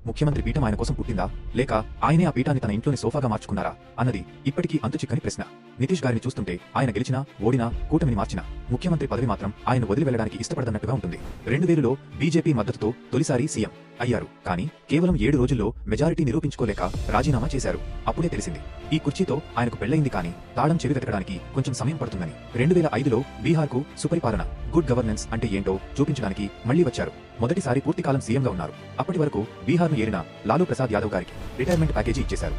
ముఖ్యమంత్రి పీఠం ఆయన కోసం పుట్టిందా లేక ఆయనే ఆ పీఠాన్ని తన ఇంట్లోని సోఫాగా మార్చుకున్నారా అన్నది ఇప్పటికీ అంతుచిక్కని ప్రశ్న. నితీష్ గారిని చూస్తుంటే ఆయన గెలిచినా ఓడినా కూటమిని మార్చినా ముఖ్యమంత్రి పదవి మాత్రం ఆయన వదిలి వెళ్లడానికి ఇష్టపడదన్నట్టుగా ఉంటుంది. 2000లో బీజేపీ మద్దతుతో తొలిసారి సీఎం అయ్యారు. కానీ కేవలం 7 రోజుల్లో మెజారిటీ నిరూపించుకోలేక రాజీనామా చేశారు. అప్పుడే తెలిసింది ఈ కుర్చీతో ఆయనకు పెళ్లైంది కానీ తాళం చెవి వెతకడానికి కొంచెం సమయం పడుతుందని. 2005లో బీహార్కు సుపరిపాలన గుడ్ గవర్నెన్స్ అంటే ఏంటో చూపించడానికి మళ్లీ వచ్చారు. మొదటిసారి పూర్తికాలం సీఎంగా ఉన్నారు. అప్పటి వరకు బీహార్ను ఏలిన లాలూ ప్రసాద్ యాదవ్ గారికి రిటైర్మెంట్ ప్యాకేజీ ఇచ్చేశారు.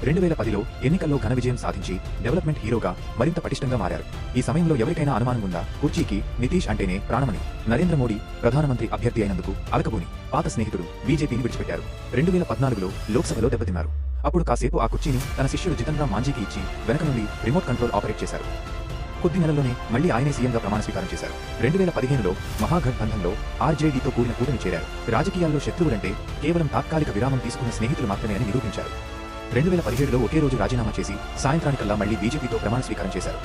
2010లో ఎన్నికల్లో ఘన విజయం సాధించి డెవలప్మెంట్ హీరోగా మరింత పటిష్టంగా మారారు. ఈ సమయంలో ఎవరికైనా అనుమానం ఉందా కుర్చీకి నితీష్ అంటేనే ప్రాణమని? నరేంద్ర మోడీ ప్రధానమంత్రి అభ్యర్థి అయినందుకు అలకబూని పాత స్నేహితుడు బీజేపీని విడిచిపెట్టారు. 2014లో లోక్సభలో దెబ్బతిన్నారు. అప్పుడు కాసేపు ఆ కుర్చీని తన శిష్యుడు జితన్ రామ్ మాంఝీకి ఇచ్చి వెనక నుండి రిమోట్ కంట్రోల్ ఆపరేట్ చేశారు. కొద్ది నెలల్లోనే మళ్లీ ఆయనే సీఎంగా ప్రమాణ స్వీకారం చేశారు. 2015లో మహాగఠబంధన్లో ఆర్జేడీతో కూడిన కూటమి చేరారు. రాజకీయాల్లో శత్రువులంటే కేవలం తాత్కాలిక విరామం తీసుకున్న స్నేహితులు మాత్రమే అని నిరూపించారు. 2017లో ఒకే రోజు రాజీనామా చేసి సాయంత్రానికల్లా మళ్లీ బీజేపీతో ప్రమాణ స్వీకారం చేశారు.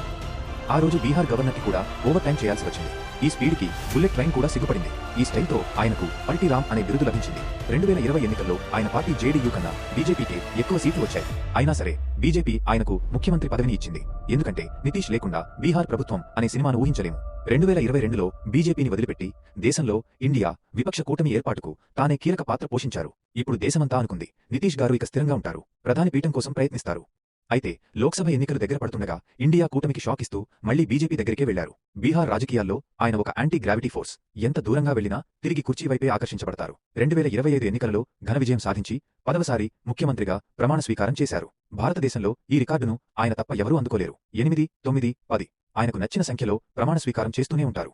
ఆ రోజు బీహార్ గవర్నర్కి కూడా ఓవర్ టైం చేయాల్సి వచ్చింది. ఈ స్పీడ్కి బుల్లెట్ ట్రైన్ కూడా సిగ్గుపడింది. ఈ స్టైల్తో ఆయనకు పల్టీరామ్ అనే బిరుదు లభించింది. 2020 ఎన్నికల్లో ఆయన పార్టీ జేడీయూ కన్నా బీజేపీకి ఎక్కువ సీట్లు వచ్చాయి. అయినా సరే బీజేపీ ఆయనకు ముఖ్యమంత్రి పదవిని ఇచ్చింది. ఎందుకంటే నితీష్ లేకుండా బీహార్ ప్రభుత్వం అనే సినిమాను ఊహించలేము. 2022లో బీజేపీని వదిలిపెట్టి దేశంలో ఇండియా విపక్ష కూటమి ఏర్పాటుకు తానే కీలక పాత్ర పోషించారు. ఇప్పుడు దేశమంతా అనుకుంది నితీష్ గారు ఇక స్థిరంగా ఉంటారు, ప్రధాని పీఠం కోసం ప్రయత్నిస్తారు. అయితే లోక్సభ ఎన్నికలు దగ్గర పడుతుండగా ఇండియా కూటమికి షాక్ ఇస్తూ మళ్లీ బీజేపీ దగ్గరికే వెళ్లారు. బీహార్ రాజకీయాల్లో ఆయన ఒక యాంటీ గ్రావిటీ ఫోర్స్. ఎంత దూరంగా వెళ్లినా తిరిగి కుర్చీ వైపే ఆకర్షించబడతారు. 2025 ఎన్నికలలో ఘన విజయం సాధించి 10వసారి ముఖ్యమంత్రిగా ప్రమాణ స్వీకారం చేశారు. భారతదేశంలో ఈ రికార్డును ఆయన తప్ప ఎవరూ అందుకోలేరు. 8, 9, 10 ఆయనకు నచ్చిన సంఖ్యలో ప్రమాణ స్వీకారం చేస్తూనే ఉంటారు.